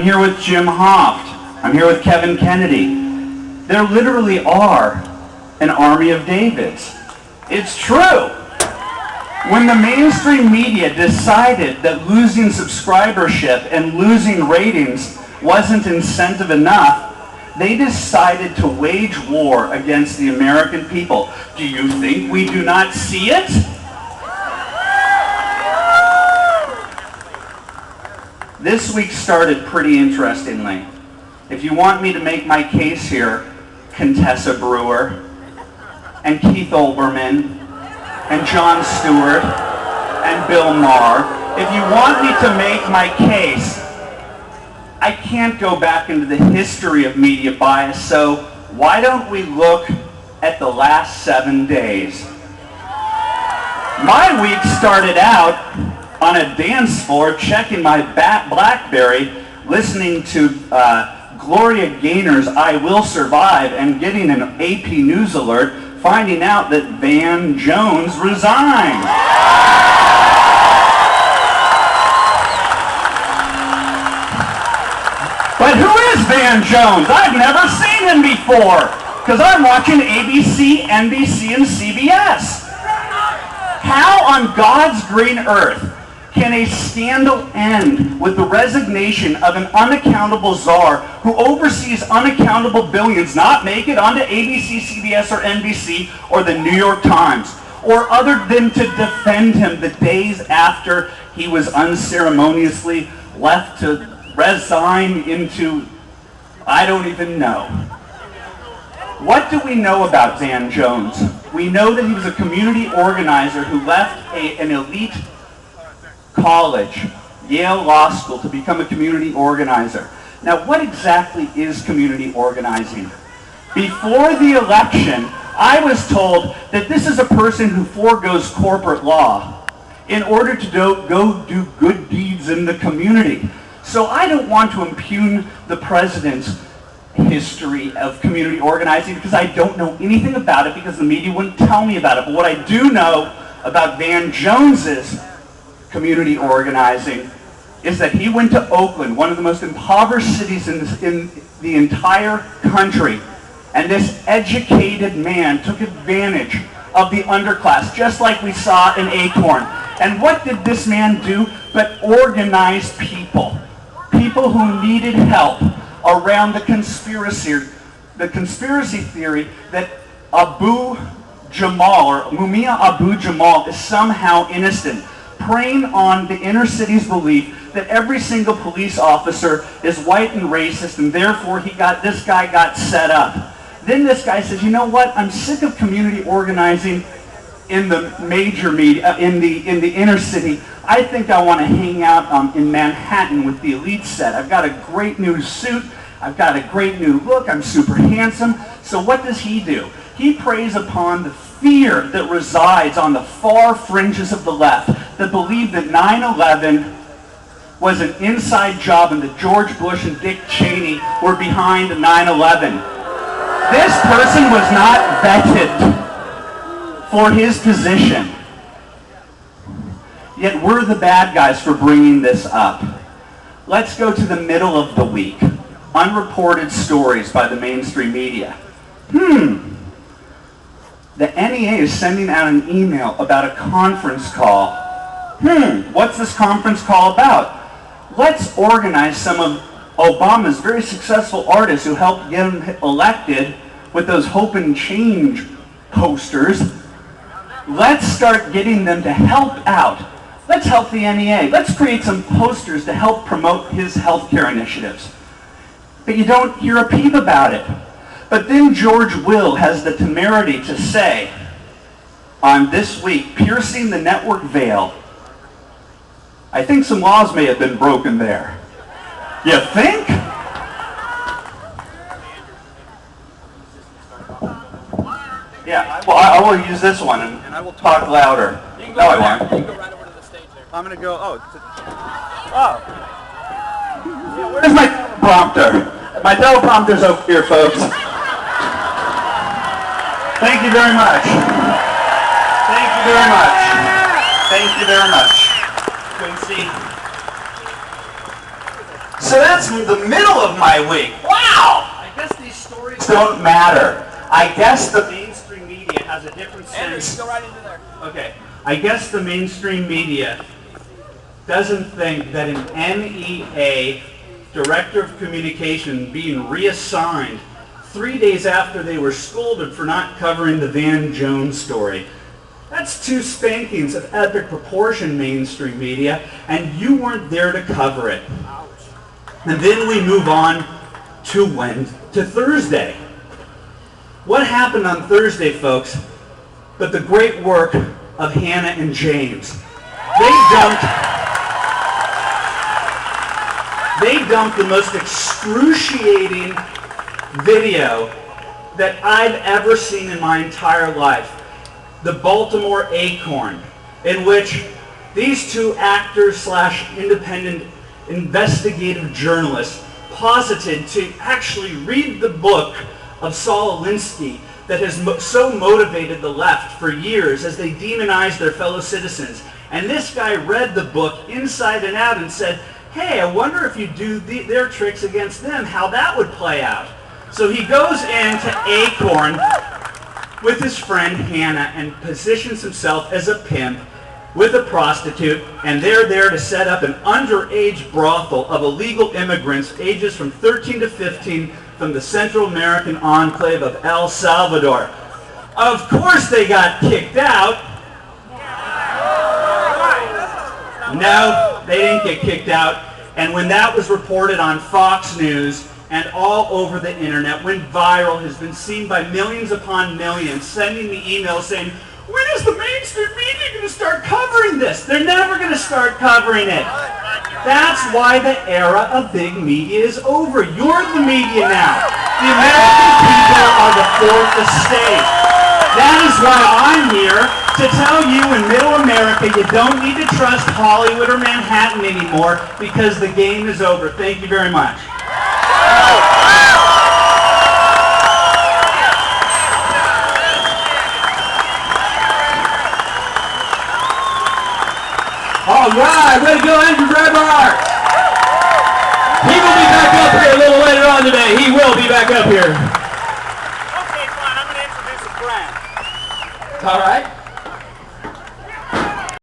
I'm here with Jim Hoft. I'm here with Kevin Kennedy. There literally are an army of Davids. It's true. When the mainstream media decided that losing subscribership and losing ratings wasn't incentive enough, they decided to wage war against the American people. Do you think we do not see it? This week started pretty interestingly. If you want me to make my case here, Contessa Brewer, and Keith Olbermann, and Jon Stewart, and Bill Maher, if you want me to make my case, I can't go back into the history of media bias, so why don't we look at the last 7 days? My week started out on a dance floor, checking my BlackBerry, listening to Gloria Gaynor's I Will Survive, and getting an AP News alert, finding out that Van Jones resigned. But who is Van Jones? I've never seen him before, because I'm watching ABC, NBC, and CBS. How on God's green earth can a scandal end with the resignation of an unaccountable czar who oversees unaccountable billions not make it onto ABC, CBS, or NBC, or the New York Times, or other than to defend him the days after he was unceremoniously left to resign into, I don't even know. What do we know about Van Jones? We know that he was a community organizer who left an elite college, Yale Law School, to become a community organizer. Now, what exactly is community organizing? Before the election, I was told that this is a person who forgoes corporate law in order to go do good deeds in the community. So I don't want to impugn the president's history of community organizing because I don't know anything about it because the media wouldn't tell me about it. But what I do know about Van Jones's community organizing is that he went to Oakland, one of the most impoverished cities in the entire country, and this educated man took advantage of the underclass, just like we saw in Acorn. And what did this man do but organize people who needed help around the conspiracy theory that Abu Jamal, or Mumia Abu Jamal, is somehow innocent, preying on the inner city's belief that every single police officer is white and racist, and therefore this guy got set up. Then this guy says, you know what? I'm sick of community organizing in the major media, in the inner city. I think I want to hang out in Manhattan with the elite set. I've got a great new suit. I've got a great new look. I'm super handsome. So what does he do? He preys upon the fear that resides on the far fringes of the left that believe that 9/11 was an inside job and that George Bush and Dick Cheney were behind 9/11. This person was not vetted for his position. Yet we're the bad guys for bringing this up. Let's go to the middle of the week. Unreported stories by the mainstream media. The NEA is sending out an email about a conference call. What's this conference call about? Let's organize some of Obama's very successful artists who helped get him elected with those Hope and Change posters. Let's start getting them to help out. Let's help the NEA. Let's create some posters to help promote his healthcare initiatives. But you don't hear a peep about it. But then George Will has the temerity to say, on This Week, piercing the network veil, I think some laws may have been broken there. You think? Yeah, I will use this one and I will talk louder. No, I won't. You can go right over to the stage there. I'm going to go, where's my teleprompter? My teleprompter's over here, folks. Thank you very much. Thank you very much. Thank you very much, Quincy. So that's the middle of my week. Wow! I guess these stories don't matter. I guess the mainstream media has a different sense. Go right into there. Okay. I guess the mainstream media doesn't think that an NEA director of communication being reassigned 3 days after they were scolded for not covering the Van Jones story. That's 2 spankings of epic proportion, mainstream media, and you weren't there to cover it. And then we move on to Thursday. What happened on Thursday, folks, but the great work of Hannah and James. They dumped the most excruciating video that I've ever seen in my entire life. The Baltimore Acorn, in which these 2 actors / independent investigative journalists posited to actually read the book of Saul Alinsky that has so motivated the left for years as they demonize their fellow citizens. And this guy read the book inside and out and said, hey, I wonder if you do their tricks against them, how that would play out. So he goes into Acorn with his friend Hannah and positions himself as a pimp with a prostitute, and they're there to set up an underage brothel of illegal immigrants ages from 13 to 15 from the Central American enclave of El Salvador. Of course they got kicked out. No, they didn't get kicked out. And when that was reported on Fox News and all over the internet, went viral, has been seen by millions upon millions, sending me emails saying, when is the mainstream media going to start covering this? They're never going to start covering it. That's why the era of big media is over. You're the media now. The American people are the 4th estate. That is why I'm here to tell you in middle America you don't need to trust Hollywood or Manhattan anymore because the game is over. Thank you very much. All right, way to go, Andrew Breitbart. He will be back up here a little later on today. He will be back up here. Okay, fine. I'm going to introduce a friend. All right.